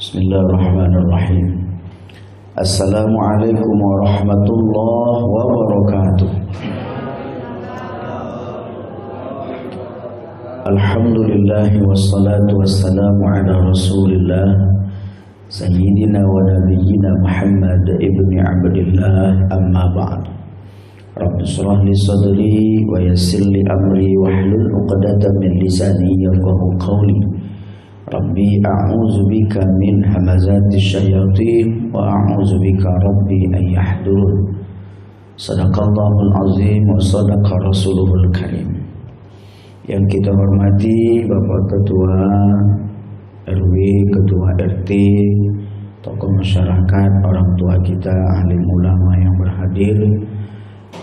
Bismillahirrahmanirrahim. Assalamualaikum warahmatullahi wabarakatuh. Alhamdulillah wassalatu wassalamu ala rasulillah Sayyidina wa nabiyyina Muhammad ibni Abdillah, amma ba'd. Rabbi shrah li sadri wa yassir li amri wahlul 'uqdatam min lisani yafqahu qawli. Rabbi a'udzu bika min hamazati syayatin wa a'udzu bika rabbi an yahdurun. Shadaqallahul azim wa shadaqa rasuluhul karim. Yang kita hormati Bapak Ketua RW, Ketua RT, tokoh masyarakat, orang tua kita, alim ulama yang berhadir,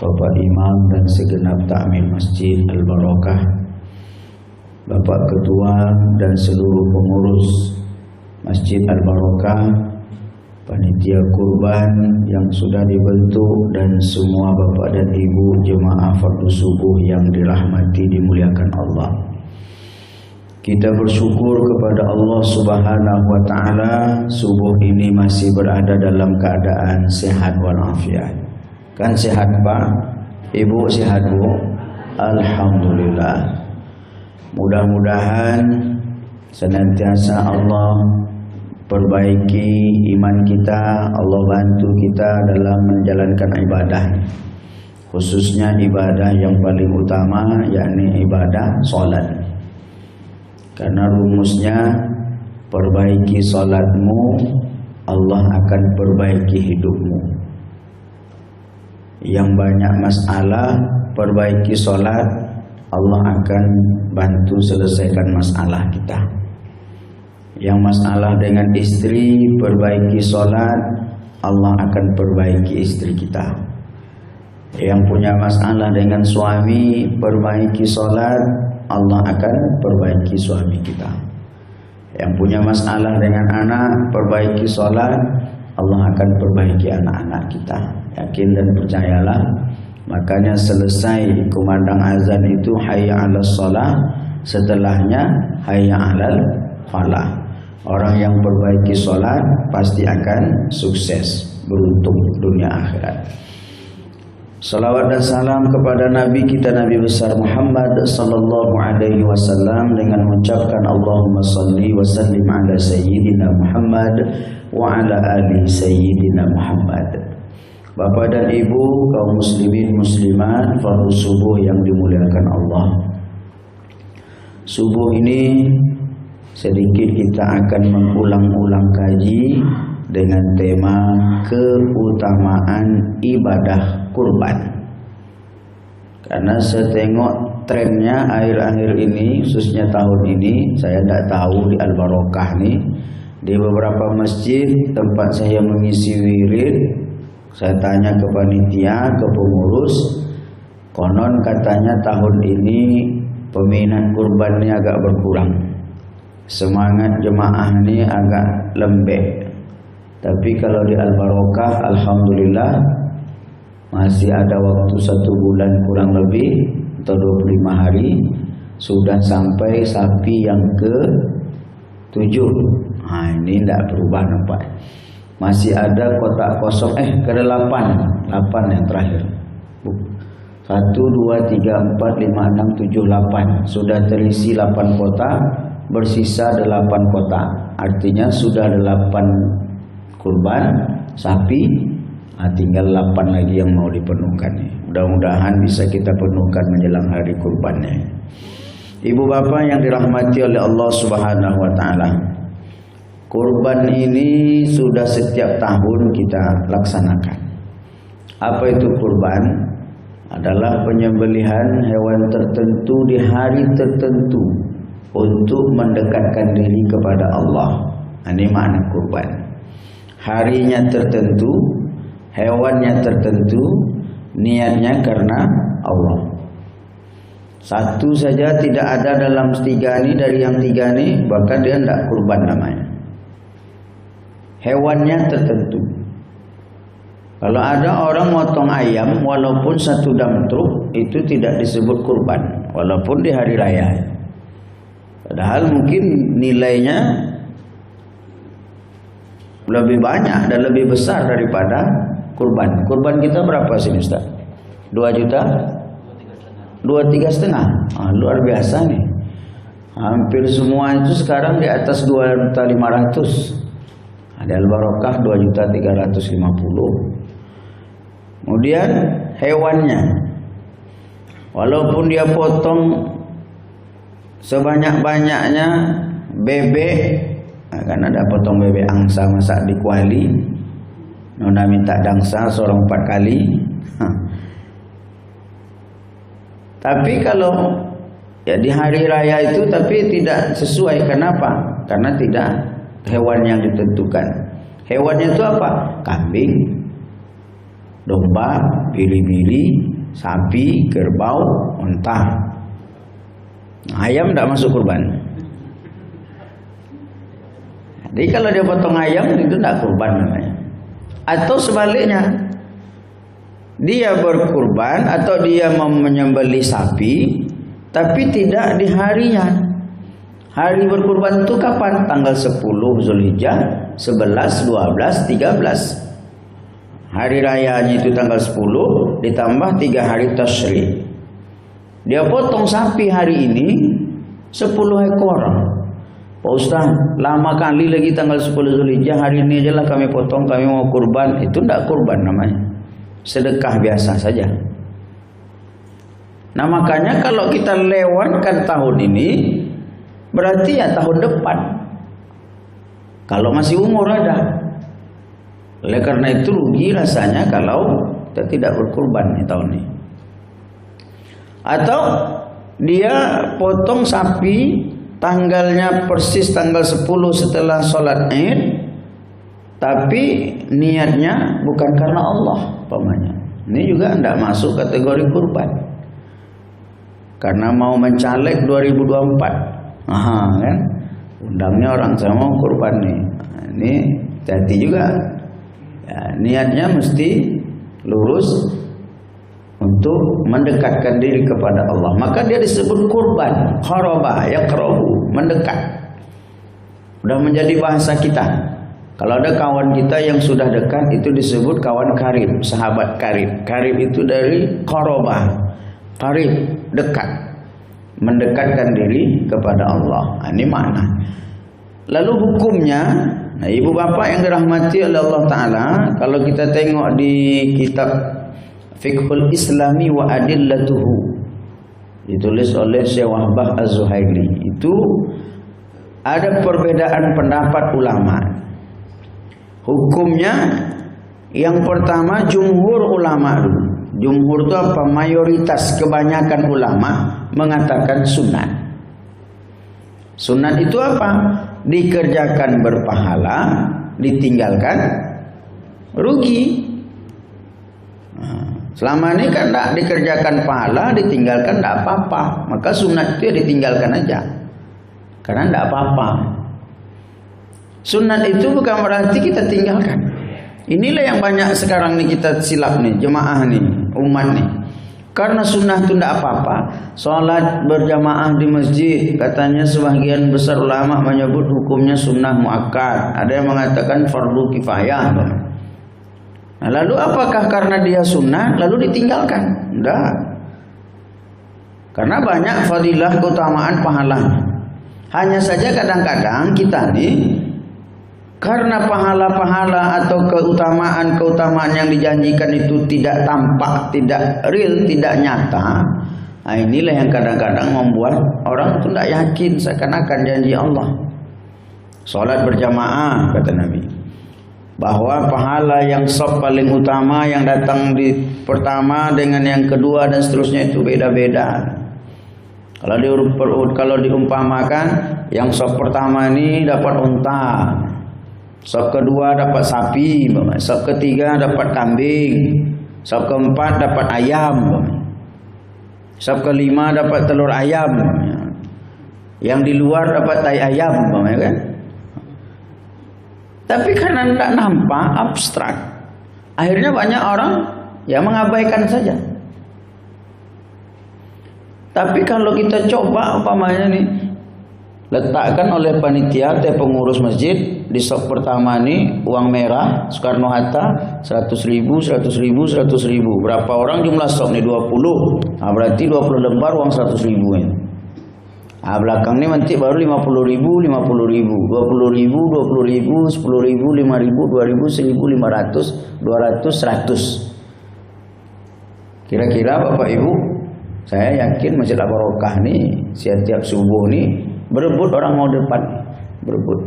Bapak Imam dan segenap takmir Masjid Al-Barokah, Bapak Ketua dan seluruh pengurus Masjid Al-Barokah, panitia kurban yang sudah dibentuk, dan semua Bapak dan Ibu jemaah fardu subuh yang dirahmati dimuliakan Allah. Kita bersyukur kepada Allah Subhanahu wa taala, subuh ini masih berada dalam keadaan sehat walafiat. Kan sehat Pak? Ibu sehat Bu? Alhamdulillah. Mudah-mudahan senantiasa Allah perbaiki iman kita, Allah bantu kita dalam menjalankan ibadah, khususnya ibadah yang paling utama, yakni ibadah salat. Karena rumusnya, perbaiki salatmu, Allah akan perbaiki hidupmu. Yang banyak masalah, perbaiki salat, Allah akan bantu selesaikan masalah kita. Yang masalah dengan istri, perbaiki salat, Allah akan perbaiki istri kita. Yang punya masalah dengan suami, perbaiki salat, Allah akan perbaiki suami kita. Yang punya masalah dengan anak, perbaiki salat, Allah akan perbaiki anak-anak kita. Yakin dan percayalah. Makanya selesai kumandang azan itu hayya 'alas shalah, setelahnya hayya 'alal falah. Orang yang perbaiki salat pasti akan sukses, beruntung dunia akhirat. Salawat dan salam kepada Nabi kita, Nabi besar Muhammad sallallahu alaihi wasallam, dengan mengucapkan Allahumma salli wa sallim ala sayyidina Muhammad wa ala ali sayyidina Muhammad. Bapak dan Ibu, kaum muslimin muslimat, fardu subuh yang dimuliakan Allah. Subuh ini sedikit kita akan mengulang-ulang kaji dengan tema keutamaan ibadah kurban. Karena saya tengok trennya akhir-akhir ini, khususnya tahun ini, saya tidak tahu di Al-Barokah nih, di beberapa masjid tempat saya mengisi wirid, saya tanya ke panitia, ke pengurus, konon katanya tahun ini peminat kurban ini agak berkurang. Semangat jemaah ini agak lembek. Tapi kalau di Al-Barokah, alhamdulillah masih ada waktu 1 bulan kurang lebih atau 25 hari sudah sampai sapi yang ke-7. Ini tidak berubah nampak. Masih ada kotak kosong, ke-8 yang terakhir. 1, 2, 3, 4, 5, 6, 7, 8. Sudah terisi 8 kotak, bersisa 8 kotak. Artinya sudah 8 kurban sapi, tinggal 8 lagi yang mau dipenuhkan. Mudah-mudahan bisa kita penuhkan menjelang hari kurbannya. Ibu bapak yang dirahmati oleh Allah Subhanahu wa taala, kurban ini sudah setiap tahun kita laksanakan. Apa itu kurban? Adalah penyembelihan hewan tertentu di hari tertentu untuk mendekatkan diri kepada Allah. Ini makna kurban. Harinya tertentu, hewannya tertentu, niatnya karena Allah. Satu saja tidak ada dalam 3 ini, dari yang 3 ini, bahkan dia tidak kurban namanya. Hewannya tertentu. Kalau ada orang motong ayam walaupun 1 dam truk, itu tidak disebut kurban, walaupun di hari raya. Padahal mungkin nilainya lebih banyak dan lebih besar daripada kurban. Kurban kita berapa sini Ustaz? 2 juta? 2,5 juta. Luar biasa nih. Hampir semua itu sekarang di atas 2,5 juta. Ada Al-Barakah 2,350 juta. Kemudian hewannya, walaupun dia potong sebanyak-banyaknya bebek, kan ada potong bebek angsa masak di kuali, nona minta dangsa seorang 4 kali. Tapi kalau ya di hari raya itu tapi tidak sesuai. Kenapa? Karena tidak hewan yang ditentukan. Hewannya itu apa? Kambing, domba, bili-bili, sapi, kerbau, unta. Ayam tidak masuk kurban. Jadi kalau dia potong ayam itu tidak kurban namanya. Atau sebaliknya, dia berkurban atau dia menyembelih sapi tapi tidak di harinya. Hari berkurban itu kapan? Tanggal 10 Zulhijjah, 11, 12, 13. Hari rayanya itu tanggal 10 ditambah 3 hari tasyrik. Dia potong sapi hari ini 10 ekor. Pak Ustaz, lama kali lagi tanggal 10 Zulhijjah, hari ini aja lah kami potong, kami mau kurban. Itu tidak kurban namanya, sedekah biasa saja. Nah makanya kalau kita lewatkan tahun ini, berarti ya tahun depan, kalau masih umur ada. Oleh karena itu rugi rasanya kalau kita tidak berkurban di tahun ini. Atau dia potong sapi tanggalnya persis tanggal 10 setelah sholat Id, tapi niatnya bukan karena Allah, umpamanya. Ini juga tidak masuk kategori kurban, karena mau mencalek 2024. Kan? Undangnya orang saya mau kurban nih. Nah, ini hati juga. Ya, niatnya mesti lurus untuk mendekatkan diri kepada Allah. Maka dia disebut kurban, qaraba, yaqrabu, mendekat. Sudah menjadi bahasa kita. Kalau ada kawan kita yang sudah dekat, itu disebut kawan karib, sahabat karib. Karib itu dari qaraba, karib, dekat, mendekatkan diri kepada Allah. Ini makna. Lalu hukumnya, nah ibu bapak yang dirahmati oleh Allah Ta'ala, kalau kita tengok di kitab Fiqhul Islami wa Adillatuhu, ditulis oleh Syekh Wahbah Az-Zuhaili, itu ada perbedaan pendapat ulama. Hukumnya yang pertama jumhur ulama dulu. Jumhur itu apa? Mayoritas, kebanyakan ulama mengatakan sunat. Sunat itu apa? Dikerjakan berpahala, ditinggalkan rugi. Selama ini kan tidak dikerjakan pahala, ditinggalkan tidak apa-apa. Maka sunat itu ya ditinggalkan aja, karena tidak apa-apa. Sunat itu bukan berarti kita tinggalkan. Inilah yang banyak sekarang nih kita silap nih, jemaah nih, umat nih. Karena sunnah itu tidak apa-apa. Salat berjamaah di masjid, katanya sebagian besar ulama menyebut hukumnya sunnah muakkad. Ada yang mengatakan fardu kifayah. Nah, lalu apakah karena dia sunnah lalu ditinggalkan? Tidak. Karena banyak fadilah, keutamaan, pahalanya. Hanya saja kadang-kadang kita nih, karena pahala-pahala atau keutamaan-keutamaan yang dijanjikan itu tidak tampak, tidak real, tidak nyata. Nah, inilah yang kadang-kadang membuat orang itu tidak yakin seakan-akan janji Allah. Salat berjamaah, kata Nabi, bahwa pahala yang paling utama yang datang di pertama dengan yang kedua dan seterusnya itu beda-beda. Kalau diumpamakan, yang pertama ini dapat unta, sop kedua dapat sapi, sop ketiga dapat kambing, sop keempat dapat ayam, sop kelima dapat telur ayam, yang di luar dapat tai ayam, kan? Tapi karena tidak nampak, abstrak, akhirnya banyak orang yang mengabaikan saja. Tapi kalau kita coba umpamanya nih, letakkan oleh panitia atau pengurus masjid di sop pertama nih uang merah Soekarno Hatta 100.000, 100.000, 100.000. Berapa orang jumlah sop nih? 20. Nah, berarti 20 lembar uang 100.000 ini. Nah, belakang nih nanti baru 50.000, 50.000, 20.000, 20.000, 10.000, 5.000, 2.000, 1.500, 200, 100. Kira-kira Bapak Ibu, saya yakin Masjid Al-Barokah nih setiap subuh nih berebut orang mau depan, berebut.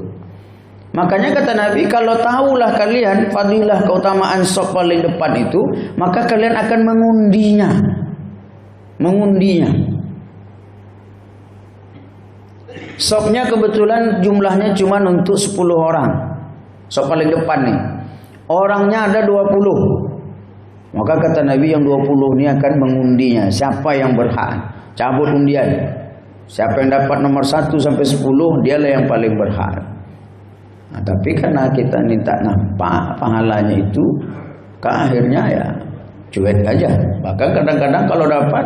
Makanya kata Nabi, kalau tahulah kalian fadilah keutamaan sop paling depan itu, maka kalian akan mengundinya. Mengundinya. Sopnya kebetulan jumlahnya cuma untuk 10 orang. Sop paling depan nih. Orangnya ada 20. Maka kata Nabi yang 20 ini akan mengundinya. Siapa yang berhak? Cabut undian. Siapa yang dapat nomor 1 sampai 10, dialah yang paling berhak. Nah, tapi karena kita minta nampak pahalanya itu, akhirnya ya cuek aja. Bahkan kadang-kadang kalau dapat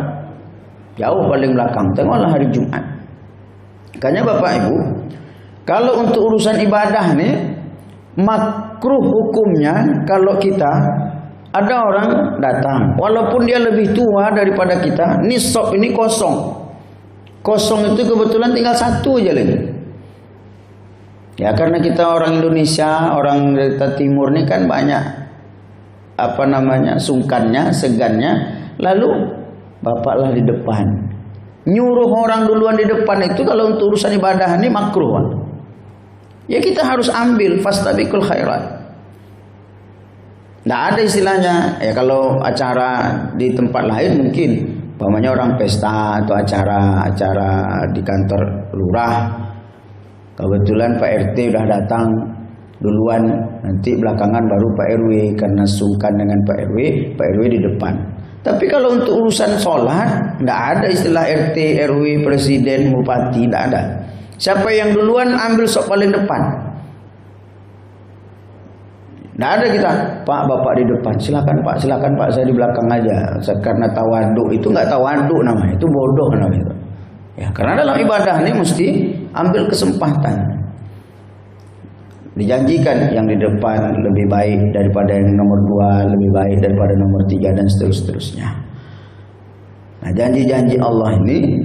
jauh paling belakang. Tengoklah hari Jumat. Makanya Bapak Ibu, kalau untuk urusan ibadah nih, makruh hukumnya kalau kita ada orang datang, walaupun dia lebih tua daripada kita, nisab ini kosong. Kosong itu kebetulan tinggal 1 aja lagi. Ya karena kita orang Indonesia, orang dari timur ini kan banyak sungkannya, segannya. Lalu bapaklah di depan. Nyuruh orang duluan di depan itu kalau untuk urusan ibadah ini makruh. Ya kita harus ambil fastabiqul khairat. Nggak ada istilahnya. Ya kalau acara di tempat lain mungkin, umpamanya orang pesta atau acara di kantor lurah, kebetulan Pak RT udah datang duluan, nanti belakangan baru Pak RW karena sungkan dengan Pak RW di depan. Tapi kalau untuk urusan sholat, nggak ada istilah RT, RW, presiden, bupati, nggak ada. Siapa yang duluan ambil sok paling depan. Nggak ada kita, Pak, Bapak di depan, silakan Pak, saya di belakang aja. Karena tawaduk itu nggak tawaduk namanya, itu bodoh namanya. Ya, karena dalam ibadah ini mesti ambil kesempatan. Dijanjikan yang di depan lebih baik daripada yang nomor 2, lebih baik daripada nomor 3 dan seterusnya. Nah, janji-janji Allah ini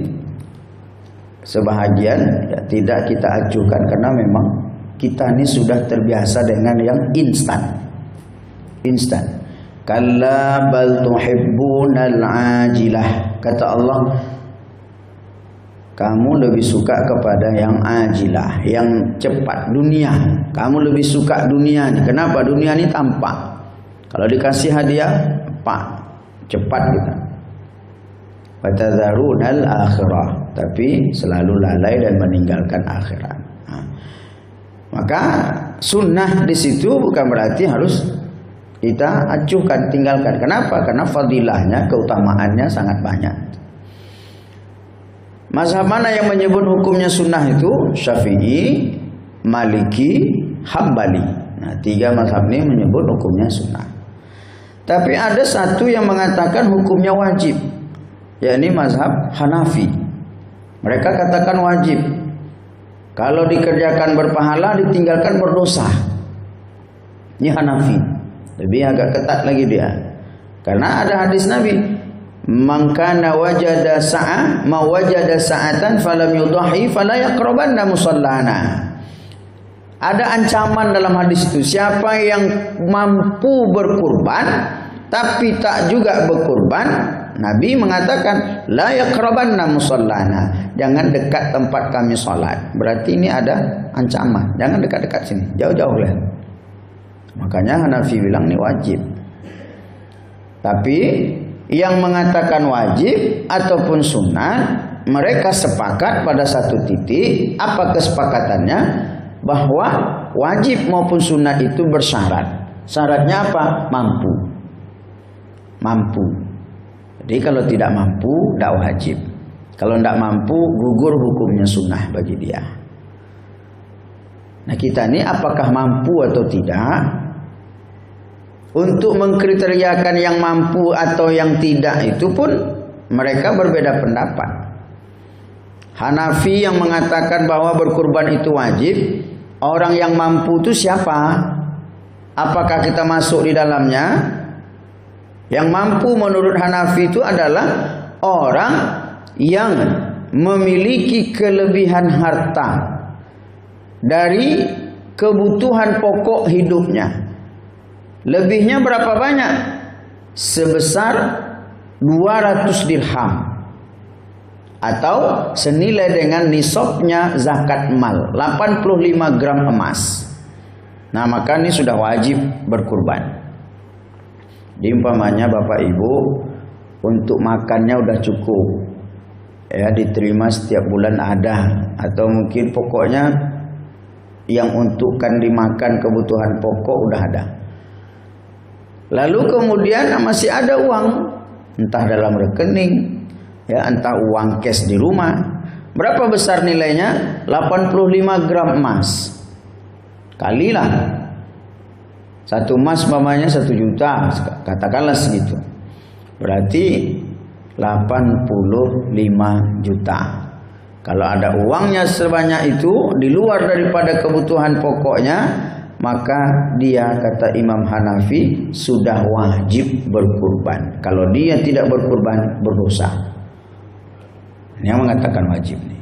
sebahagian ya, tidak kita acuhkan karena memang kita ini sudah terbiasa dengan yang instan. Kalla bal tuhibbunal ajilah. Kata Allah, kamu lebih suka kepada yang ajilah, yang cepat, dunia. Kamu lebih suka dunia. Kenapa? Dunia ini tampak. Kalau dikasih hadiah, cepat kita. Fatadharunal akhirah. Tapi selalu lalai dan meninggalkan akhirat. Nah, maka sunnah di situ bukan berarti harus kita acuhkan, tinggalkan. Kenapa? Karena fadilahnya, keutamaannya sangat banyak. Mazhab mana yang menyebut hukumnya sunnah itu? Syafi'i, Maliki, Hambali. Nah, 3 mazhab ini menyebut hukumnya sunnah. Tapi ada satu yang mengatakan hukumnya wajib, yakni mazhab Hanafi. Mereka katakan wajib. Kalau dikerjakan berpahala, ditinggalkan berdosa. Ini Hanafi. Lebih agak ketat lagi dia. Karena ada hadis Nabi, man kana wajada sa'ah ma wajada sa'atan falam yudhi fala yaqrabanna musallana. Ada ancaman dalam hadis itu, siapa yang mampu berkurban tapi tak juga berkurban, Nabi mengatakan la yaqrabanna musallana, jangan dekat tempat kami salat. Berarti ini ada ancaman, jangan dekat-dekat sini, jauh-jauh lah. Makanya Hanafi bilang ini wajib. Tapi yang mengatakan wajib ataupun sunnah, mereka sepakat pada satu titik. Apa kesepakatannya? Bahwa wajib maupun sunnah itu bersyarat. Syaratnya apa? Mampu. Jadi kalau tidak mampu, tidak wajib. Kalau tidak mampu, gugur hukumnya sunnah bagi dia. Nah, kita ini apakah mampu atau tidak? Untuk mengkriteriakan yang mampu atau yang tidak itu pun mereka berbeda pendapat. Hanafi yang mengatakan bahwa berkurban itu wajib. Orang yang mampu itu siapa? Apakah kita masuk di dalamnya? Yang mampu menurut Hanafi itu adalah orang yang memiliki kelebihan harta dari kebutuhan pokok hidupnya. Lebihnya berapa banyak? Sebesar 200 dirham atau senilai dengan nisabnya zakat mal, 85 gram emas. Nah, maka ini sudah wajib berkurban. Jadi umpamanya Bapak Ibu untuk makannya udah cukup, ya, diterima setiap bulan ada, atau mungkin pokoknya yang untukkan dimakan kebutuhan pokok udah ada. Lalu kemudian masih ada uang, entah dalam rekening, ya, entah uang cash di rumah. Berapa besar nilainya? 85 gram emas. Kalilah 1 emas umpamanya 1 juta, katakanlah segitu. Berarti 85 juta. Kalau ada uangnya sebanyak itu di luar daripada kebutuhan pokoknya, maka dia, kata Imam Hanafi, sudah wajib berkurban. Kalau dia tidak berkurban, berdosa. Ini yang mengatakan wajib nih.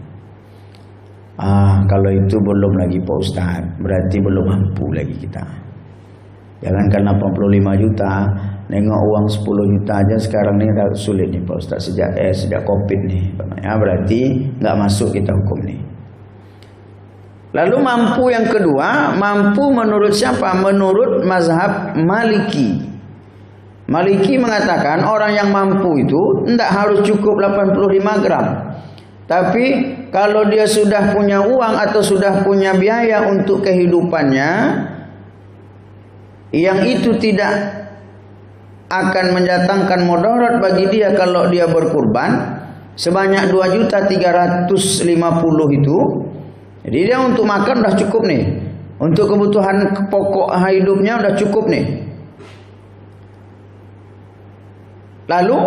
Kalau itu belum lagi Pak Ustaz, berarti belum mampu lagi kita. Jangankan 85 juta, nengok uang 10 juta aja sekarang ini udah sulit nih Pak Ustaz, sejak Covid nih. Ya, berarti nggak masuk kita hukum nih. Lalu mampu yang kedua, mampu menurut siapa? Menurut mazhab Maliki. Maliki mengatakan orang yang mampu itu tidak harus cukup 85 gram. Tapi kalau dia sudah punya uang atau sudah punya biaya untuk kehidupannya, yang itu tidak akan mendatangkan mudarat bagi dia kalau dia berkurban, sebanyak 2.350.000 itu, jadi dia untuk makan udah cukup nih, untuk kebutuhan pokok hidupnya udah cukup nih. Lalu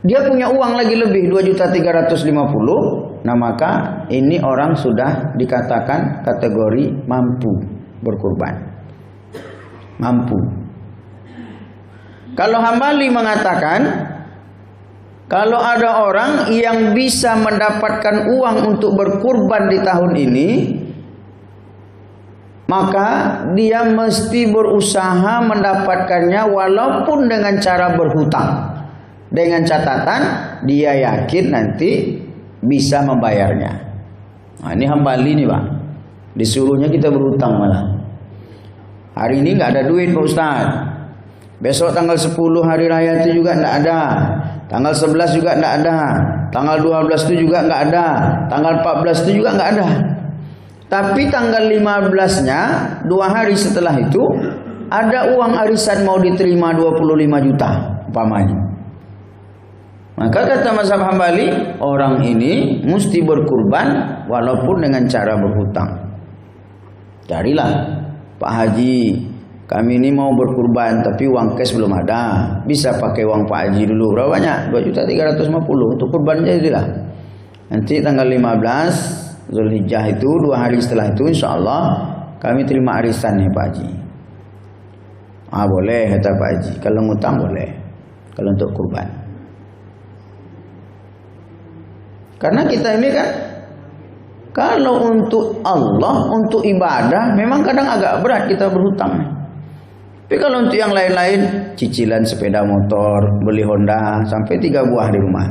dia punya uang lagi lebih 2.350.000, nah maka ini orang sudah dikatakan kategori mampu berkurban. Mampu. Kalau Hambali mengatakan, kalau ada orang yang bisa mendapatkan uang untuk berkurban di tahun ini, maka dia mesti berusaha mendapatkannya walaupun dengan cara berhutang. Dengan catatan dia yakin nanti bisa membayarnya. Nah, ini Hambali nih Pak. Disuruhnya kita berhutang malah. Hari ini nggak ada duit Pak Ustaz. Besok tanggal 10 hari raya itu juga nggak ada. Tanggal 11 juga nggak ada. Tanggal 12 itu juga nggak ada. Tanggal 14 itu juga nggak ada. Tapi tanggal 15-nya, 2 hari setelah itu, ada uang arisan mau diterima 25 juta umpamanya. Maka kata mazhab Hambali, orang ini mesti berkurban walaupun dengan cara berhutang. Carilah, Pak Haji, kami ini mau berkurban tapi uang cash belum ada. Bisa pakai uang Pak Haji dulu. Berapa banyak? 2.350.000 untuk kurban jadilah. Nanti tanggal 15 Zulhijjah itu, 2 hari setelah itu insyaAllah kami terima arisan nih Pak Haji. Boleh kata Pak Haji. Kalau ngutang boleh. Kalau untuk kurban. Karena kita ini kan, kalau untuk Allah, untuk ibadah, memang kadang agak berat kita berhutang. Tapi kalau untuk yang lain-lain, cicilan sepeda motor, beli Honda, sampai 3 buah di rumah.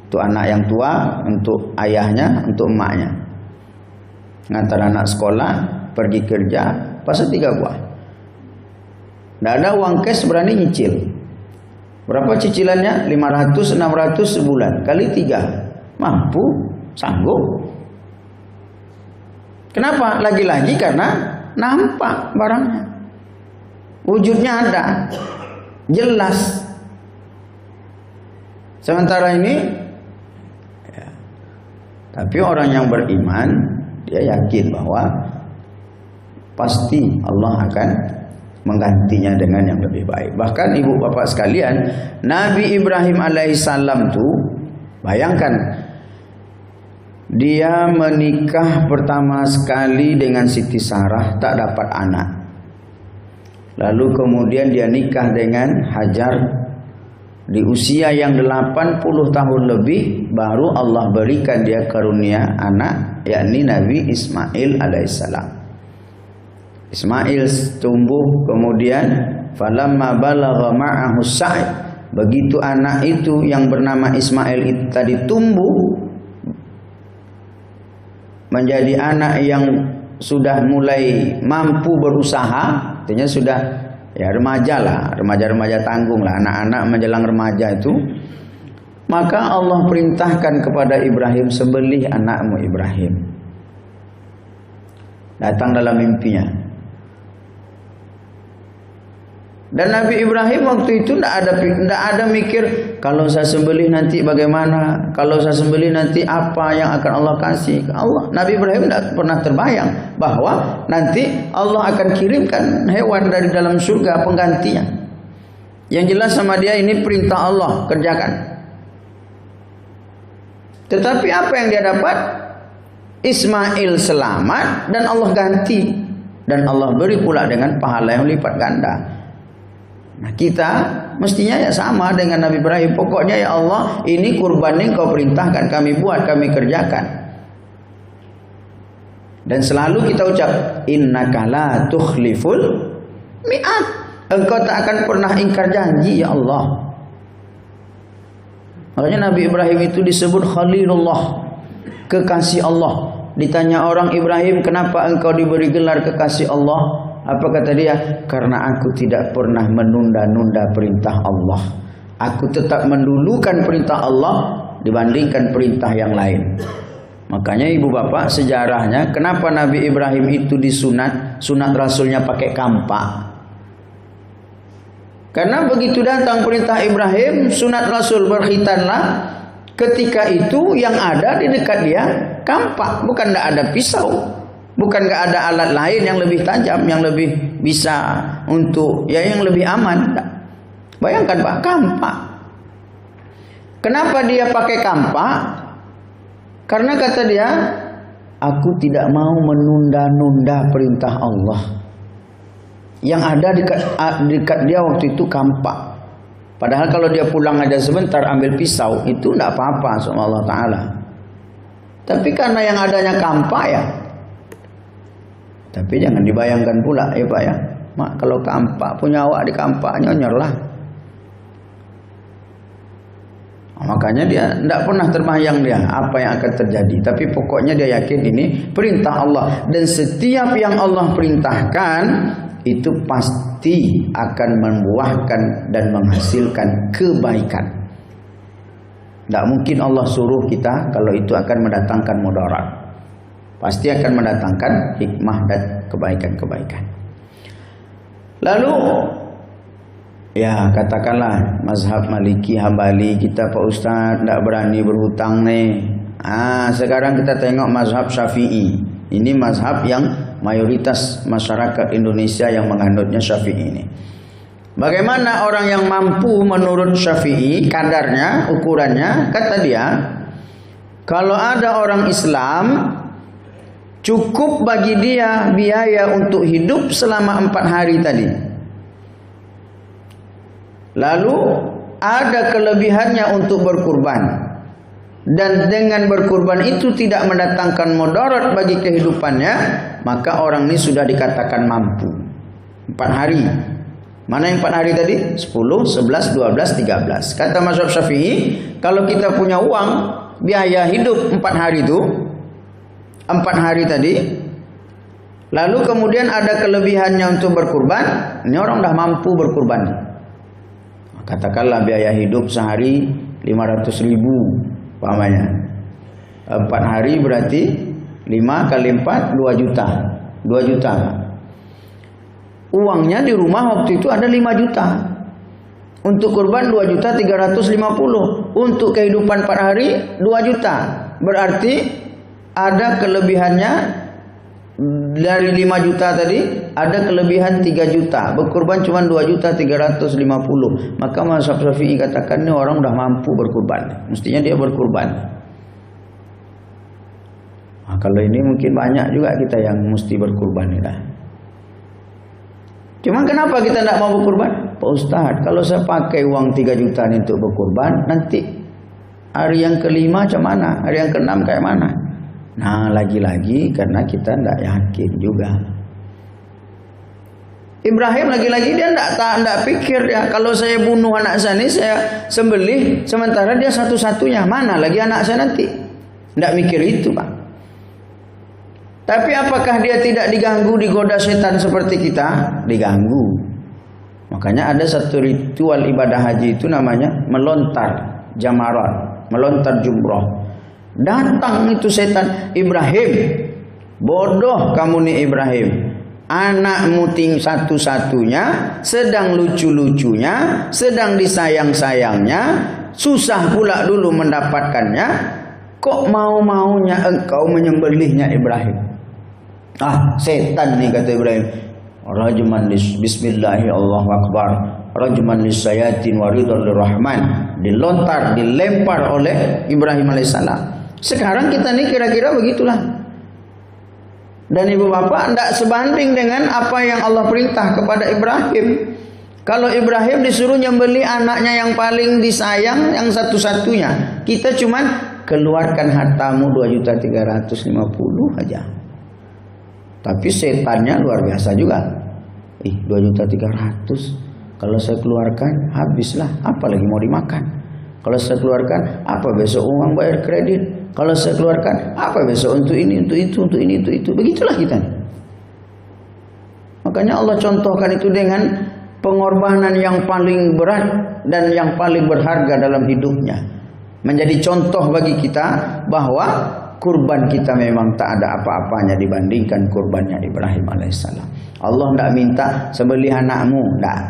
Untuk anak yang tua, untuk ayahnya, untuk emaknya. Ngantar anak sekolah, pergi kerja, pasal 3 buah. Tidak ada uang cash berani nyicil. Berapa cicilannya? 500, 600 sebulan. Kali 3. Mampu, sanggup. Kenapa? Lagi-lagi karena nampak barangnya. Wujudnya ada. Jelas. Sementara ini, ya, tapi orang yang beriman, dia yakin bahwa pasti Allah akan menggantinya dengan yang lebih baik. Bahkan ibu bapak sekalian, Nabi Ibrahim alaihissalam tuh, bayangkan, Dia menikah pertama sekali dengan Siti Sarah, tak dapat anak. Lalu kemudian dia nikah dengan Hajar di usia yang 80 tahun lebih, baru Allah berikan dia karunia anak, yakni Nabi Ismail alaihissalam. Ismail tumbuh, kemudian falamma balagha ma'ahu sa'i, begitu anak itu yang bernama Ismail itu tadi tumbuh menjadi anak yang sudah mulai mampu berusaha, artinya sudah ya remaja lah, remaja-remaja tanggung lah, anak-anak menjelang remaja itu, maka Allah perintahkan kepada Ibrahim, sembelih anakmu Ibrahim. Datang dalam mimpinya. Dan Nabi Ibrahim waktu itu tidak ada mikir kalau saya sembelih nanti bagaimana, kalau saya sembelih nanti apa yang akan Allah kasih ke Allah. Nabi Ibrahim tidak pernah terbayang bahwa nanti Allah akan kirimkan hewan dari dalam surga penggantinya. Yang jelas sama dia ini perintah Allah, kerjakan. Tetapi apa yang dia dapat? Ismail selamat dan Allah ganti, dan Allah beri pula dengan pahala yang lipat ganda. Nah, kita mestinya ya sama dengan Nabi Ibrahim. Pokoknya ya Allah, ini kurban yang kau perintahkan, kami buat, kami kerjakan. Dan selalu kita ucap, innaka la tukhliful mi'at, engkau tak akan pernah ingkar janji ya Allah. Makanya Nabi Ibrahim itu disebut Khalilullah, kekasih Allah. Ditanya orang, Ibrahim, kenapa engkau diberi gelar kekasih Allah? Apa kata dia? Karena aku tidak pernah menunda-nunda perintah Allah. Aku tetap mendulukan perintah Allah dibandingkan perintah yang lain. Makanya ibu bapak, sejarahnya kenapa Nabi Ibrahim itu disunat, sunat Rasulnya pakai kampak. Karena begitu datang perintah Ibrahim, sunat Rasul berkhitanlah. Ketika itu yang ada di dekat dia kampak, bukan tidak ada pisau. Bukan gak ada alat lain yang lebih tajam, yang lebih bisa untuk ya yang lebih aman. Bayangkan Pak, kampak. Kenapa dia pakai kampak? Karena kata dia, aku tidak mau menunda-nunda perintah Allah. Yang ada dekat dia waktu itu kampak. Padahal kalau dia pulang aja sebentar ambil pisau, itu tidak apa-apa sama Allah Ta'ala. Tapi karena yang adanya kampak ya. Tapi jangan dibayangkan pula ya Pak ya, mak kalau kampak punya awak di kampak nyonyorlah. Makanya dia tidak pernah terbayang dia apa yang akan terjadi. Tapi pokoknya dia yakin ini perintah Allah, dan setiap yang Allah perintahkan itu pasti akan membuahkan dan menghasilkan kebaikan. Tidak mungkin Allah suruh kita kalau itu akan mendatangkan mudarat. Pasti akan mendatangkan hikmah dan kebaikan-kebaikan. Lalu ya katakanlah mazhab Maliki, Hambali, kita Pak Ustaz tidak berani berhutang nih. Sekarang kita tengok mazhab Syafi'i. Ini mazhab yang mayoritas masyarakat Indonesia yang menganutnya Syafi'i ini. Bagaimana orang yang mampu menurut Syafi'i, kadarnya, ukurannya, kata dia, kalau ada orang Islam cukup bagi dia biaya untuk hidup selama 4 hari tadi. Lalu ada kelebihannya untuk berkurban. Dan dengan berkurban itu tidak mendatangkan mudarat bagi kehidupannya, maka orang ini sudah dikatakan mampu. 4 hari. Mana yang 4 hari tadi? 10, 11, 12, 13. Kata mazhab Syafi'i, kalau kita punya uang, biaya hidup 4 hari itu, 4 hari tadi, lalu kemudian ada kelebihannya untuk berkurban, ini orang dah mampu berkurban. Katakanlah biaya hidup sehari 500.000 pamannya. 4 hari berarti 5 kali 4 2 juta. 2 juta. Uangnya di rumah waktu itu ada 5 juta. Untuk kurban 2.350.000. Untuk kehidupan 4 hari 2 juta. Berarti ada kelebihannya dari 5 juta tadi, ada kelebihan 3 juta. Berkurban cuma 2.350.000. Maka mazhab Syafi'i katakan ini orang udah mampu berkurban. Mestinya dia berkurban. Nah, kalau ini mungkin banyak juga kita yang mesti berkurban ya. Cuma kenapa kita tidak mau berkurban? Pak Ustadz, kalau saya pakai uang 3 juta untuk berkurban, nanti hari yang kelima macam mana? Hari yang keenam kayak mana? Nah, lagi-lagi karena kita tidak yakin juga. Ibrahim lagi-lagi dia tidak pikir ya, kalau saya bunuh anak saya ini, saya sembelih, sementara dia satu-satunya, mana lagi anak saya nanti? Tidak mikir itu, Pak. Tapi apakah dia tidak diganggu, digoda setan seperti kita? Diganggu. Makanya ada satu ritual ibadah haji itu namanya melontar jamarat, melontar jumroh. Datang itu setan, Ibrahim, bodoh kamu nih Ibrahim. Anakmu satu-satunya, sedang lucu-lucunya, sedang disayang-sayangnya, susah pula dulu mendapatkannya. Kok mau-maunya engkau menyembelihnya Ibrahim? Ah, setan nih kata Ibrahim. Rajuman bismillahi Allahu akbar. Rajuman lisayatin waridul rahman. Dilontar, dilempar oleh Ibrahim alaihissalam. Sekarang kita nih kira-kira begitulah. Dan ibu bapak tidak sebanding dengan apa yang Allah perintah kepada Ibrahim. Kalau Ibrahim disuruh nyembeli anaknya yang paling disayang, yang satu-satunya, kita cuman keluarkan hartamu 2.350.000 aja. Tapi setannya luar biasa juga. 2.300.000 kalau saya keluarkan habislah, apalagi mau dimakan. Kalau saya keluarkan, apa besok uang bayar kredit? Kalau saya keluarkan, apa besok untuk ini, untuk itu, untuk ini, untuk itu. Begitulah kita. Makanya Allah contohkan itu dengan pengorbanan yang paling berat dan yang paling berharga dalam hidupnya. Menjadi contoh bagi kita bahwa kurban kita memang tak ada apa-apanya dibandingkan kurbannya Ibrahim alaihissalam. Allah tidak minta sembelih anakmu, tidak.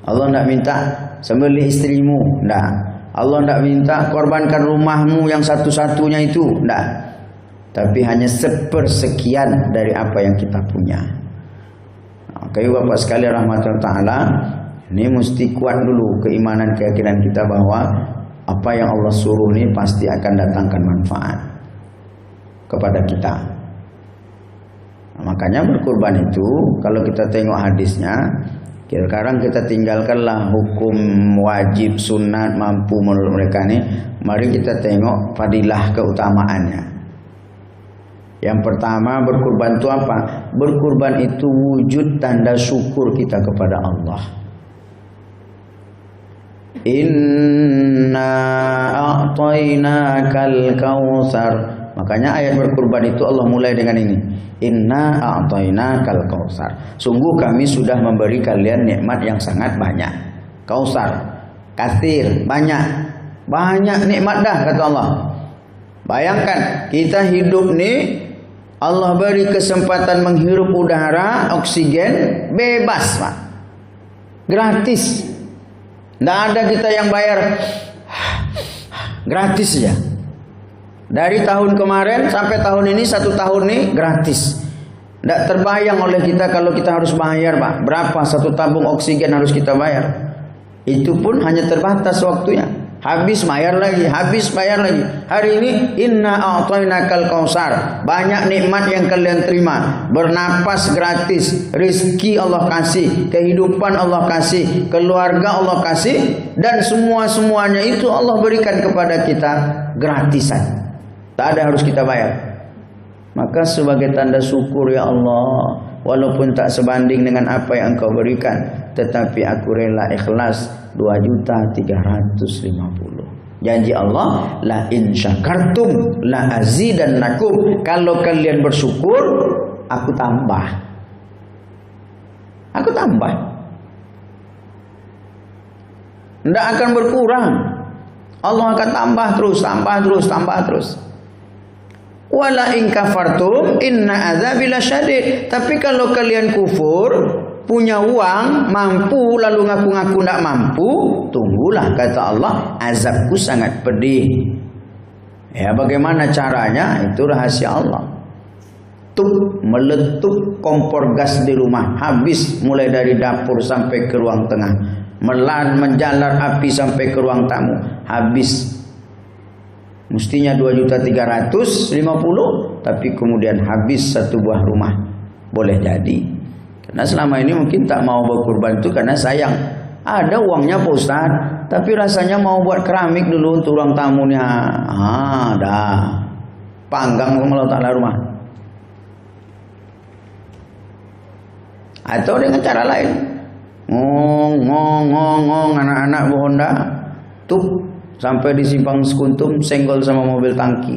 Allah tidak minta sembelih istrimu, tidak. Allah tidak minta korbankan rumahmu yang satu-satunya itu, tidak. Tapi hanya sepersekian dari apa yang kita punya. Kayu bapak sekalian rahmatullah ta'ala, ini mesti kuat dulu keimanan keyakinan kita bahwa apa yang Allah suruh ini pasti akan datangkan manfaat kepada kita. Nah, makanya berkurban itu kalau kita tengok hadisnya, sekarang kita tinggalkanlah hukum wajib, sunat, mampu menurut mereka ini. Mari kita tengok fadilah keutamaannya. Yang pertama, berkurban itu apa? Berkurban itu wujud tanda syukur kita kepada Allah. Inna a'tainakal kautsar. Makanya ayat berkurban itu Allah mulai dengan ini. Inna a'tainakal kautsar. Sungguh kami sudah memberi kalian nikmat yang sangat banyak. Kautsar, katsir, banyak. Banyak nikmat dah kata Allah. Bayangkan kita hidup nih, Allah beri kesempatan menghirup udara, oksigen, bebas Pak. Gratis. Tidak ada kita yang bayar. Gratis saja. Dari tahun kemarin sampai tahun ini, 1 tahun ini gratis. Tidak terbayang oleh kita kalau kita harus bayar Pak. Berapa 1 tabung oksigen harus kita bayar. Itu pun hanya terbatas waktunya. Habis bayar lagi, habis bayar lagi. Hari ini inna a'tainakal kautsar. Banyak nikmat yang kalian terima. Bernapas gratis, rezeki Allah kasih, kehidupan Allah kasih, keluarga Allah kasih, dan semuanya itu Allah berikan kepada kita gratisan. Tak ada harus kita bayar. Maka sebagai tanda syukur ya Allah, walaupun tak sebanding dengan apa yang Engkau berikan, tetapi aku rela ikhlas 2.350.000. Janji Allah, la in syakartum la azidannakum. Kalau kalian bersyukur, aku tambah. Aku tambah. Tidak akan berkurang. Allah akan tambah terus, tambah terus, tambah terus. Wala in kafartum inna azabi lasyadid. Tapi kalau kalian kufur, punya uang, mampu, lalu ngaku-ngaku tidak mampu, tunggulah kata Allah, azabku sangat pedih. Ya, bagaimana caranya? Itu rahasia Allah. Meletup kompor gas di rumah, habis mulai dari dapur sampai ke ruang tengah. Menjalar api sampai ke ruang tamu, habis. Mestinya 2.350.000, tapi kemudian habis satu buah rumah. Boleh jadi. Karena selama ini mungkin tak mau berkurban itu karena sayang. Ada uangnya Pak Ustaz, tapi rasanya mau buat keramik dulu untuk ruang tamunya. Dah. Panggang sama Allah Ta'ala rumah. Atau dengan cara lain. Ngong, anak-anak Honda. Tuh, sampai di simpang Sekuntum senggol sama mobil tangki.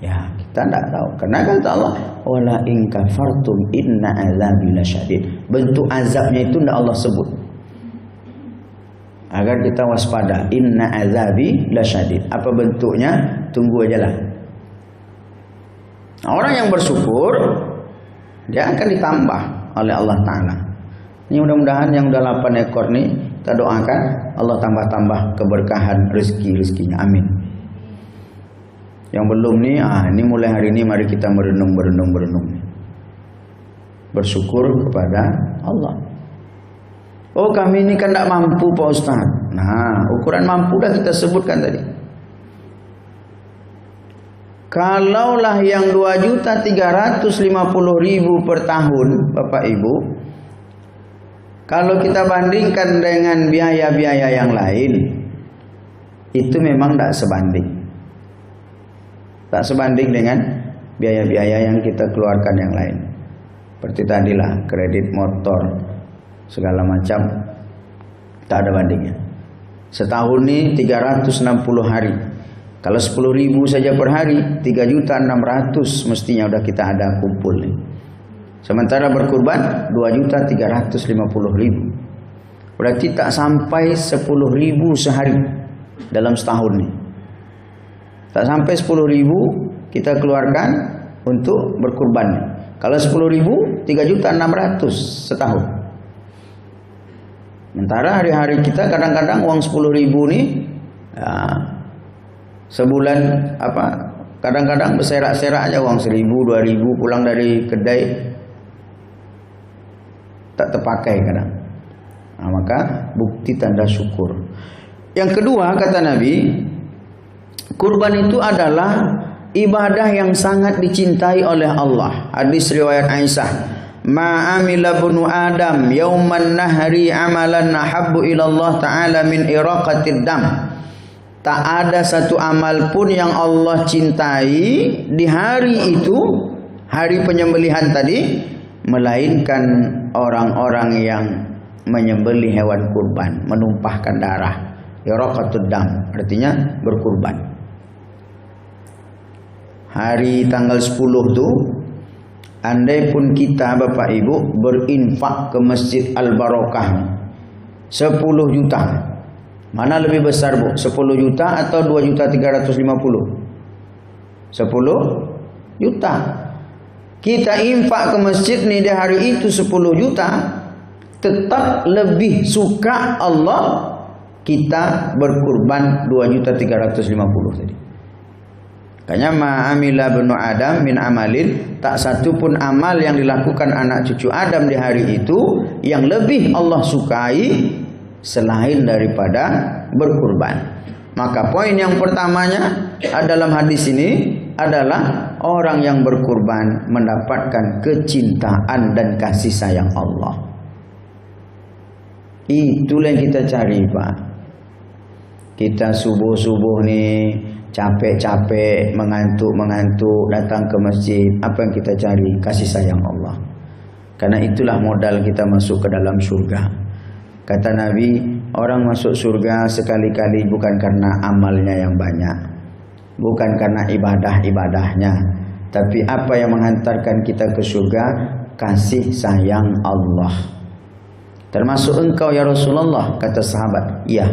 Ya, kita tidak tahu. Karena kata Allah, wala in kafartum inna azabi lasyadid. Bentuk azabnya itu tidak Allah sebut. Agar kita waspada. Inna azabi lasyadid. Apa bentuknya? Tunggu aja lah. Nah, orang yang bersyukur, dia akan ditambah oleh Allah Ta'ala. Ini mudah-mudahan yang udah 8 ekor nih, kita doakan Allah tambah-tambah keberkahan rezeki-rezekinya. Amin. Yang belum nih, ini mulai hari ini mari kita merenung. Bersyukur kepada Allah. Oh, kami ini kan tidak mampu Pak Ustaz. Nah, ukuran mampu dah kita sebutkan tadi. Kalaulah yang 2.350.000 per tahun, Bapak Ibu, kalau kita bandingkan dengan biaya-biaya yang lain, itu memang tidak sebanding. Tak sebanding dengan biaya-biaya yang kita keluarkan yang lain. Seperti tadilah kredit motor, segala macam, tak ada bandingnya. Setahun ini 360 hari. Kalau 10.000 saja per hari, 3.600.000 mestinya udah kita ada kumpul nih. Sementara berkurban 2.350.000. Berarti tak sampai 10.000 sehari dalam setahun nih. Tak sampai 10.000 kita keluarkan untuk berkurban. Kalau 10.000, 3.600.000 setahun. Sementara hari-hari kita kadang-kadang uang 10.000 nih, sebulan kadang-kadang berserak-serak aja uang 1.000, 2.000 pulang dari kedai tak terpakai kadang. Maka bukti tanda syukur. Yang kedua kata Nabi, kurban itu adalah ibadah yang sangat dicintai oleh Allah. Hadis riwayat Aisyah, ma amila bunu Adam yauman nahri amalan nahabbu ila Allah ta'ala min iraqatid dam. Tak ada satu amal pun yang Allah cintai di hari itu, hari penyembelihan tadi, melainkan orang-orang yang menyembelih hewan kurban, menumpahkan darah. Iraqatud dam artinya berkurban. Hari tanggal 10 tu, andai pun kita Bapak Ibu berinfak ke Masjid Al-Barakah 10 juta. Mana lebih besar Bu? 10 juta atau 2.350.000? 10 juta. Kita infak ke masjid nih di hari itu 10 juta. Tetap lebih suka Allah kita berkurban 2.350.000 tadi. Makanya ma'amila benu Adam min amalin, tak satu pun amal yang dilakukan anak cucu Adam di hari itu yang lebih Allah sukai selain daripada berkurban. Maka poin yang pertamanya dalam hadis ini adalah orang yang berkurban mendapatkan kecintaan dan kasih sayang Allah. Itulah yang kita cari Pak. Kita subuh-subuh nih capek-capek, mengantuk-mengantuk datang ke masjid. Apa yang kita cari? Kasih sayang Allah. Karena itulah modal kita masuk ke dalam surga. Kata Nabi, orang masuk surga sekali-kali bukan karena amalnya yang banyak, bukan karena ibadah-ibadahnya, tapi apa yang menghantarkan kita ke surga? Kasih sayang Allah. Termasuk engkau ya Rasulullah, kata sahabat. Iya,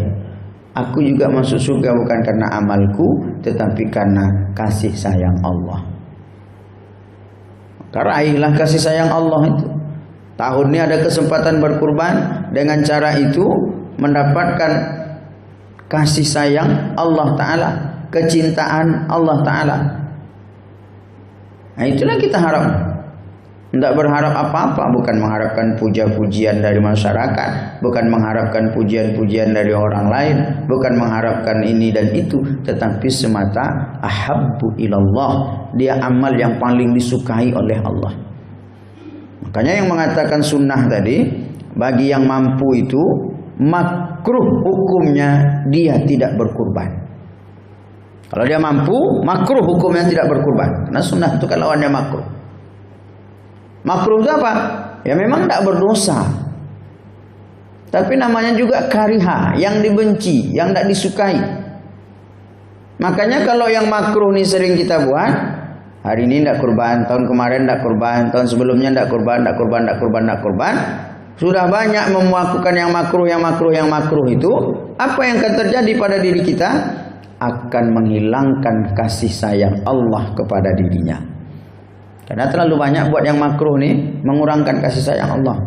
aku juga masuk surga bukan karena amalku, tetapi karena kasih sayang Allah. Raihlah kasih sayang Allah itu. Tahun ini ada kesempatan berkurban, dengan cara itu mendapatkan kasih sayang Allah Ta'ala, kecintaan Allah Ta'ala. Nah itulah kita harap. Tidak berharap apa-apa, bukan mengharapkan puja-pujian dari masyarakat, bukan mengharapkan pujian-pujian dari orang lain, bukan mengharapkan ini dan itu, tetapi semata ahabbu ilallah. Dia amal yang paling disukai oleh Allah. Makanya yang mengatakan sunnah tadi, bagi yang mampu itu makruh hukumnya dia tidak berkurban. Kalau dia mampu, makruh hukumnya tidak berkurban. Karena sunnah itu kan lawannya makruh. Makruh itu apa? Ya memang tidak berdosa. Tapi namanya juga kariha, yang dibenci, yang tidak disukai. Makanya kalau yang makruh ini sering kita buat, hari ini tidak kurban, tahun kemarin tidak kurban, tahun sebelumnya tidak kurban, tidak kurban, tidak kurban, tidak kurban. Sudah banyak melakukan yang makruh itu, apa yang akan terjadi pada diri kita? Akan menghilangkan kasih sayang Allah kepada dirinya. Karena terlalu banyak buat yang makruh nih, mengurangkan kasih sayang Allah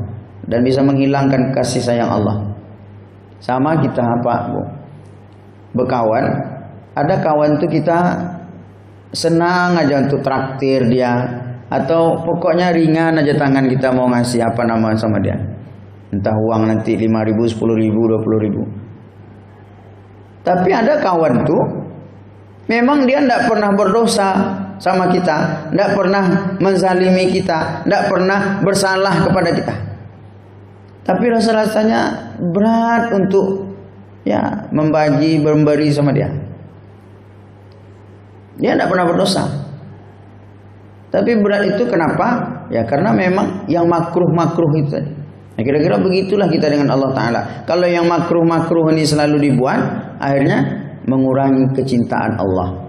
dan bisa menghilangkan kasih sayang Allah. Sama kita apa, Bu? Berkawan, ada kawan tuh kita senang aja untuk traktir dia, atau pokoknya ringan aja tangan kita mau ngasih apa nama sama dia. Entah uang nanti 5.000, 10.000, 20.000. Tapi ada kawan tuh memang dia tidak pernah berdosa sama kita, tidak pernah menzalimi kita, tidak pernah bersalah kepada kita. Tapi rasa-rasanya berat untuk memberi sama dia. Dia tidak pernah berdosa. Tapi berat itu kenapa? Ya karena memang yang makruh-makruh itu tadi. Nah, kira-kira begitulah kita dengan Allah Ta'ala. Kalau yang makruh-makruh ini selalu dibuat, akhirnya mengurangi kecintaan Allah.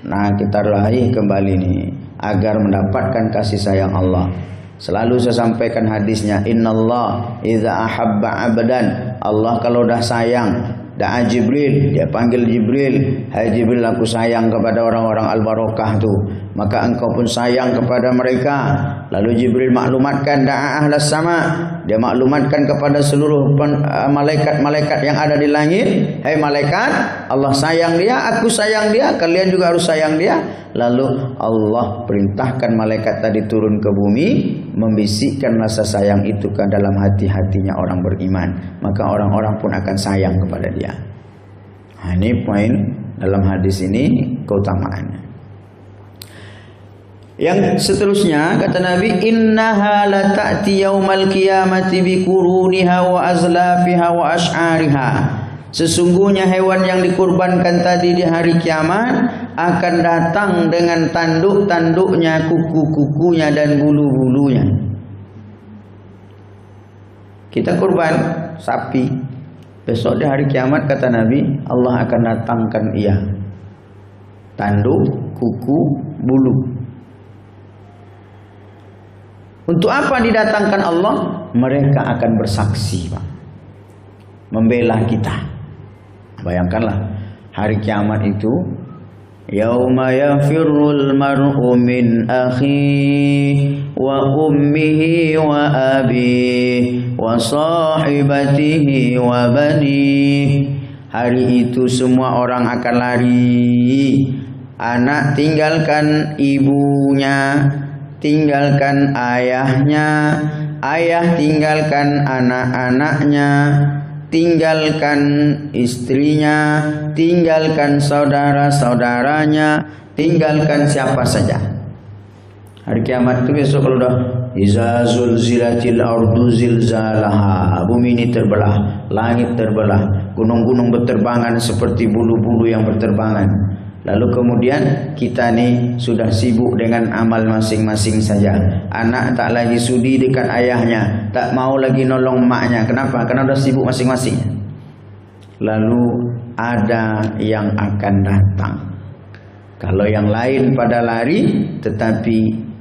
Nah, kita raih kembali nih agar mendapatkan kasih sayang Allah. Selalu saya sampaikan hadisnya, innallah idza ahabba 'abdan. Allah kalau dah sayang, da'a Jibril, dia panggil Jibril, hai Jibril, aku sayang kepada orang-orang al-barakah tu, maka engkau pun sayang kepada mereka. Lalu Jibril maklumatkan da'a ahlas sama, dia maklumatkan kepada seluruh malaikat-malaikat yang ada di langit, hai malaikat, Allah sayang dia, aku sayang dia, kalian juga harus sayang dia. Lalu Allah perintahkan malaikat tadi turun ke bumi, membisikkan rasa sayang itu ke dalam hati-hatinya orang beriman, maka orang-orang pun akan sayang kepada dia. Nah, ini poin dalam hadis ini keutamaannya. Yang seterusnya kata Nabi, innaha la ta'ti yaumal qiyamati bi quruniha wa azlafiha wa ash'ariha. Sesungguhnya hewan yang dikurbankan tadi di hari kiamat akan datang dengan tanduk-tanduknya, kuku-kukunya dan bulu-bulunya. Kita kurban sapi, besok di hari kiamat kata Nabi, Allah akan datangkan ia tanduk, kuku, bulu. Untuk apa didatangkan Allah? Mereka akan bersaksi, Pak, membela kita. Bayangkanlah hari kiamat itu, yauma yafirrul mar'u min akhihi wa ummihi wa abihi wa sahibatihi wa banihi. Hari itu semua orang akan lari. Anak tinggalkan ibunya, tinggalkan ayahnya, ayah tinggalkan anak-anaknya, tinggalkan istrinya, tinggalkan saudara-saudaranya, tinggalkan siapa saja. Hari kiamat itu besok kalau udah iza zulzilatil ardu zilzalaha, bumi ini terbelah, langit terbelah, gunung-gunung berterbangan seperti bulu-bulu yang berterbangan. Lalu kemudian kita nih sudah sibuk dengan amal masing-masing saja. Anak tak lagi sudi dekat ayahnya, tak mau lagi nolong maknya. Kenapa? Karena sudah sibuk masing-masing. Lalu ada yang akan datang. Kalau yang lain pada lari, tetapi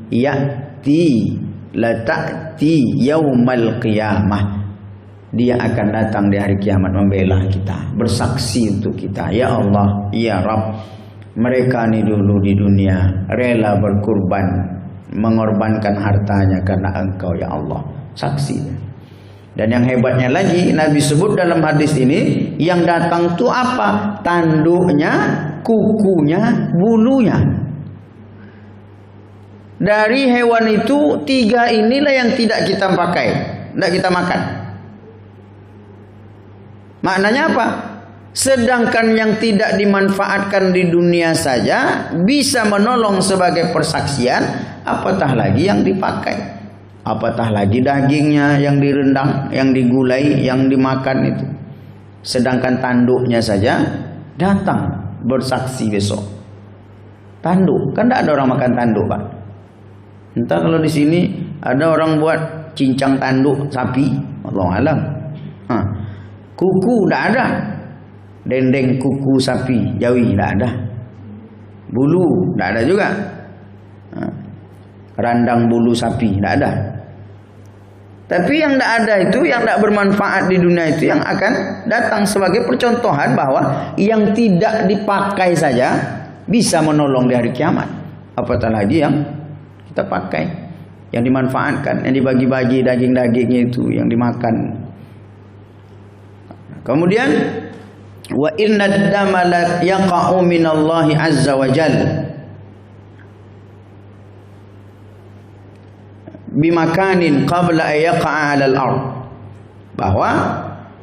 ya'ti la ta'ti yaumal qiyamah. Dia akan datang di hari kiamat membela kita, bersaksi untuk kita. Ya Allah, ya Rabb, mereka ini dulu di dunia rela berkurban, mengorbankan hartanya karena Engkau ya Allah. Saksi. Dan yang hebatnya lagi, Nabi sebut dalam hadis ini, yang datang itu apa? Tanduknya, kukunya, bulunya. Dari hewan itu 3 inilah yang tidak kita pakai, tidak kita makan. Maknanya apa? Sedangkan yang tidak dimanfaatkan di dunia saja bisa menolong sebagai persaksian, apatah lagi yang dipakai. Apatah lagi dagingnya yang direndang, yang digulai, yang dimakan itu. Sedangkan tanduknya saja datang bersaksi besok. Tanduk, kan tidak ada orang makan tanduk, Pak. Entah kalau di sini ada orang buat cincang tanduk sapi, Allah alam. Kuku tidak ada. Dendeng kuku sapi Jawi tidak ada. Bulu tidak ada juga. Randang bulu sapi tidak ada. Tapi yang tidak ada itu, yang tidak bermanfaat di dunia itu, yang akan datang sebagai percontohan bahwa yang tidak dipakai saja bisa menolong di hari kiamat. Apatah lagi yang kita pakai, yang dimanfaatkan, yang dibagi-bagi daging-dagingnya itu, yang dimakan. Kemudian wa inna ad-dama la yaqa'u minallahi azza wa jalla bimakanin qabla an yaqa'a 'alal ard. Bahwa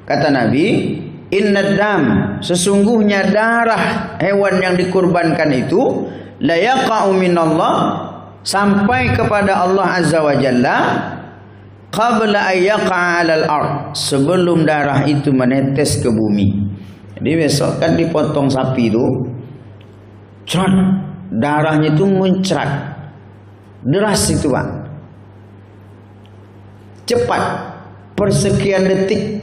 kata Nabi, inna ad-dam, sesungguhnya darah hewan yang dikurbankan itu la yaqa'u minallah, sampai kepada Allah azza wa jalla, qabla an yaqa'a 'alal ard, sebelum darah itu menetes ke bumi. Jadi besok kan dipotong sapi itu, cerat, darahnya itu muncrat, deras itu Pak, cepat, persekian detik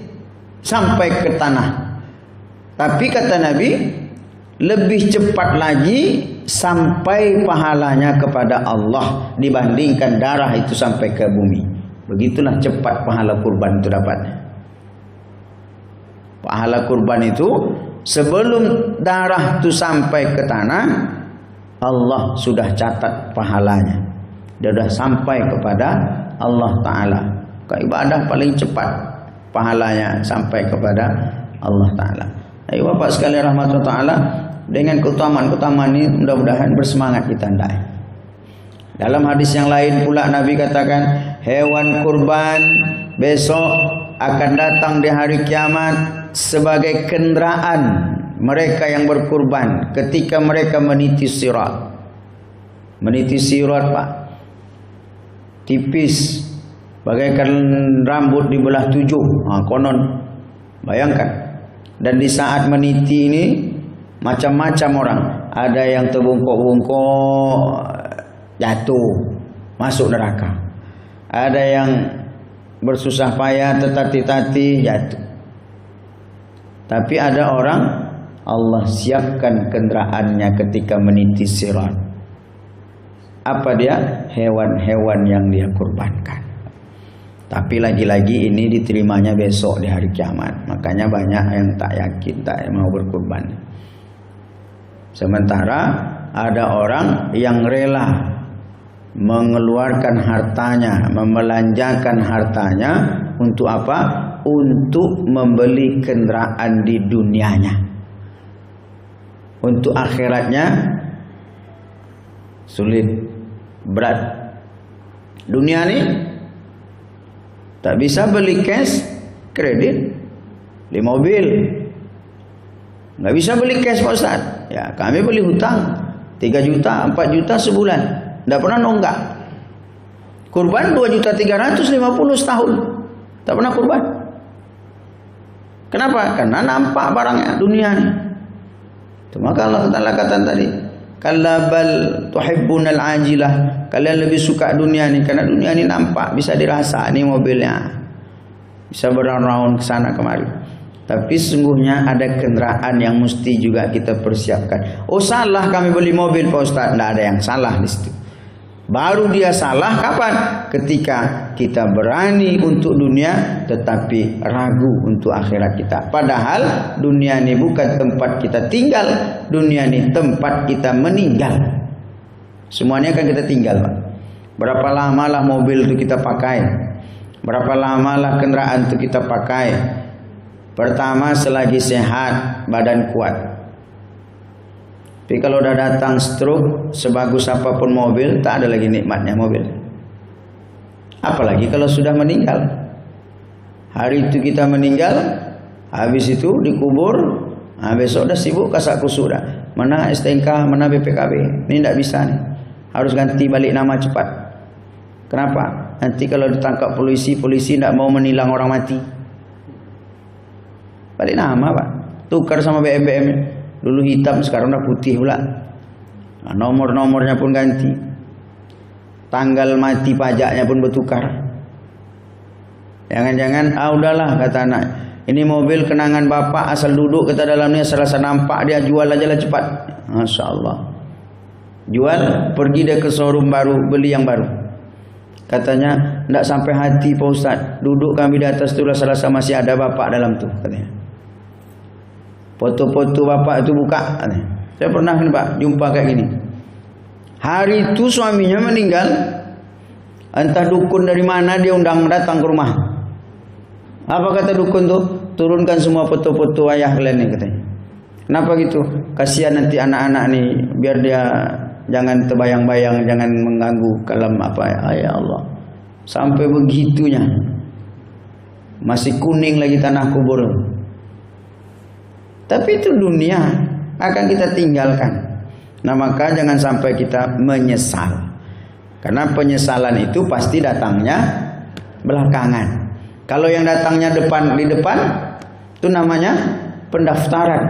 sampai ke tanah. Tapi kata Nabi, lebih cepat lagi sampai pahalanya kepada Allah dibandingkan darah itu sampai ke bumi. Begitulah cepat pahala kurban itu dapatnya. Pahala kurban itu sebelum darah itu sampai ke tanah, Allah sudah catat pahalanya. Dia sudah sampai kepada Allah Ta'ala. Ibadah paling cepat pahalanya sampai kepada Allah Ta'ala. Ayo Bapak sekalian rahmatullah Ta'ala, dengan keutamaan-keutamaan ini mudah-mudahan bersemangat kita hendaknya. Dalam hadis yang lain pula Nabi katakan, hewan kurban besok akan datang di hari kiamat sebagai kendaraan mereka yang berkurban ketika mereka meniti sirat. Meniti sirat Pak, tipis, bagaikan rambut dibelah 7. Konon, bayangkan. Dan di saat meniti ini macam-macam orang. Ada yang terbungkuk-bungkuk, jatuh, masuk neraka. Ada yang bersusah payah, tertatih-tatih, jatuh. Tapi ada orang Allah siapkan kendaraannya ketika meniti sirat. Apa dia? Hewan-hewan yang dia kurbankan. Tapi lagi-lagi ini diterimanya besok di hari kiamat. Makanya banyak yang tak yakin, tak mau berkurban. Sementara ada orang yang rela mengeluarkan hartanya, membelanjakan hartanya untuk apa? Untuk membeli kendaraan di dunianya. Untuk akhiratnya sulit, berat. Dunia ini tak bisa beli cash, kredit, beli mobil. Nggak bisa beli cash Pak Ustaz. Ya, kami beli hutang 3 juta, 4 juta sebulan. Nggak pernah nonggak. Kurban 2.350.000 setahun. Tak pernah kurban. Kenapa? Karena nampak barangnya dunia ini. Maka Allah Ta'ala kata tadi, kalla bal tuhibbunal ajilah, kalian lebih suka dunia ini karena dunia ini nampak, bisa dirasa nih mobilnya, bisa berround-round ke sana kemari. Tapi sesungguhnya ada kendaraan yang mesti juga kita persiapkan. Oh salah kami beli mobil Pak Ustaz. Tidak ada yang salah di situ. Baru dia salah kapan? Ketika kita berani untuk dunia tetapi ragu untuk akhirat kita. Padahal dunia ini bukan tempat kita tinggal, dunia ini tempat kita meninggal. Semuanya akan kita tinggal Pak. Berapa lamalah mobil itu kita pakai, berapa lamalah kendaraan itu kita pakai. Pertama selagi sehat, badan kuat. Tapi kalau udah datang stroke, sebagus apapun mobil, tak ada lagi nikmatnya mobil. Apalagi kalau sudah meninggal. Hari itu kita meninggal, habis itu dikubur, besok udah sibuk kasak kusuk dah. Mana STNK, mana BPKB. Ini tidak bisa nih. Harus ganti balik nama cepat. Kenapa? Nanti kalau ditangkap polisi, polisi tidak mau menilang orang mati. Balik nama Pak. Tukar sama BBM. Dulu hitam, sekarang udah putih pula. Nah, nomor-nomornya pun ganti. Tanggal mati pajaknya pun bertukar. Jangan-jangan, udahlah kata anak. Ini mobil kenangan bapak, asal duduk kita dalamnya serasa nampak dia, jual aja lah cepat. Masya Allah. Jual, pergi dia ke showroom baru, beli yang baru. Katanya, tidak sampai hati Pak Ustaz. Duduk kami di atas tu serasa masih ada bapak dalam tu, katanya. Foto-foto bapak itu buka, katanya. Saya pernah nih Pak, jumpa kayak gini. Hari itu suaminya meninggal. Entah dukun dari mana dia undang datang ke rumah. Apa kata dukun tuh? Turunkan semua foto-foto ayah kalian nih, katanya. Kenapa gitu? Kasihan nanti anak-anak nih, biar dia jangan terbayang-bayang, jangan mengganggu kalam apa ya Allah. Sampai begitunya. Masih kuning lagi tanah kubur. Tapi itu dunia, akan kita tinggalkan. Nah maka jangan sampai kita menyesal. Karena penyesalan itu pasti datangnya belakangan. Kalau yang datangnya di depan itu namanya pendaftaran.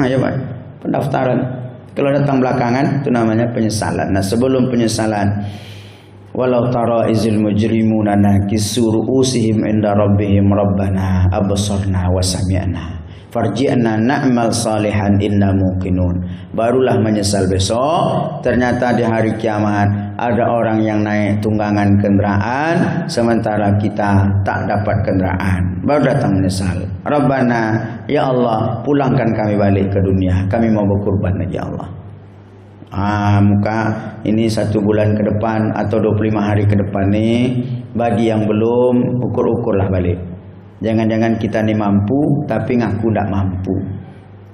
Ya Pak, pendaftaran. Kalau datang belakangan itu namanya penyesalan. Nah sebelum penyesalan, walau tara izil mujrimuna nakisu ru'usihim inda rabbihim rabbana absarna wa sami'na farji'na na'mal salihan inna muqinun. Barulah menyesal besok. Ternyata di hari kiamat ada orang yang naik tunggangan kendaraan, sementara kita tak dapat kendaraan. Baru datang menyesal. Rabbana, ya Allah, pulangkan kami balik ke dunia. Kami mau berkurban lagi ya Allah. Muka ini 1 bulan ke depan atau 25 hari ke depan nih, bagi yang belum, ukur-ukurlah balik. Jangan-jangan kita ini mampu tapi ngaku tidak mampu.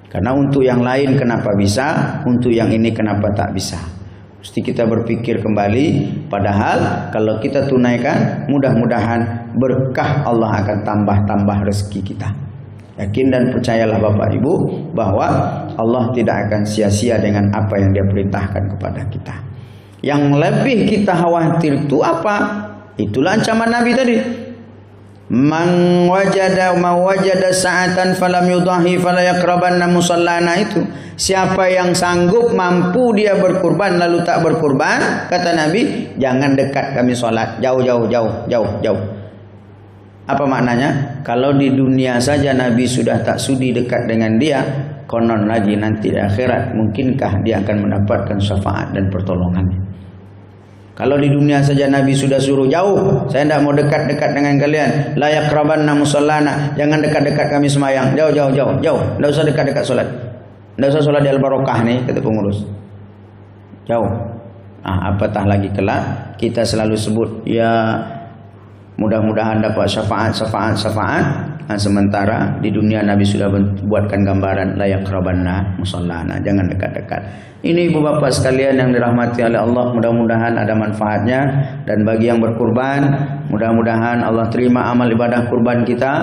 Karena untuk yang lain kenapa bisa, untuk yang ini kenapa tak bisa. Mesti kita berpikir kembali. Padahal kalau kita tunaikan, mudah-mudahan berkah Allah akan tambah-tambah rezeki kita. Yakin dan percayalah Bapak Ibu bahwa Allah tidak akan sia-sia dengan apa yang Dia perintahkan kepada kita. Yang lebih kita khawatir itu apa? Itulah ancaman Nabi tadi. Man wajada sa'atan falam yudahi fala yaqrabanna musallana itu. Siapa yang sanggup mampu dia berkurban lalu tak berkurban, kata Nabi, jangan dekat kami sholat, jauh. Apa maknanya? Kalau di dunia saja Nabi sudah tak sudi dekat dengan dia, konon lagi nanti di akhirat mungkinkah dia akan mendapatkan syafaat dan pertolongannya? Kalau di dunia saja Nabi sudah suruh jauh, saya tidak mau dekat-dekat dengan kalian. La yaqrabanna musallana, jangan dekat-dekat kami semayang, jauh. Tidak usah dekat-dekat sholat. Tidak usah sholat di Al-Barokah nih, kata pengurus. Jauh. Apatah lagi kelak kita selalu sebut ya mudah-mudahan dapat syafaat. Sementara di dunia Nabi sudah buatkan gambaran la yaqrabanna musallana, jangan dekat-dekat. Ini ibu bapak sekalian yang dirahmati oleh Allah, mudah-mudahan ada manfaatnya. Dan bagi yang berkurban, mudah-mudahan Allah terima amal ibadah kurban kita,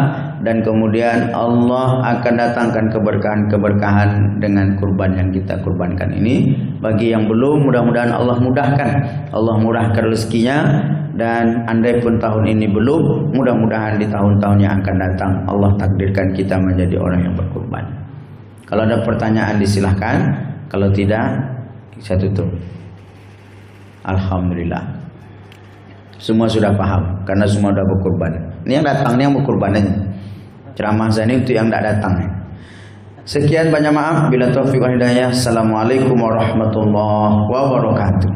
dan kemudian Allah akan datangkan keberkahan-keberkahan dengan kurban yang kita kurbankan ini. Bagi yang belum, mudah-mudahan Allah mudahkan, Allah murahkan rezekinya. Dan andai pun tahun ini belum, mudah-mudahan di tahun-tahun yang akan datang Allah takdirkan kita menjadi orang yang berkurban. Kalau ada pertanyaan disilahkan, kalau tidak saya tutup. Alhamdulillah, semua sudah paham karena semua sudah berkurban. Ini yang datang, ini yang berkurban aja. Ceramah saya ini untuk yang tidak datang. Sekian, banyak maaf. Bila taufiq wal hidayah. Assalamualaikum warahmatullahi wabarakatuh.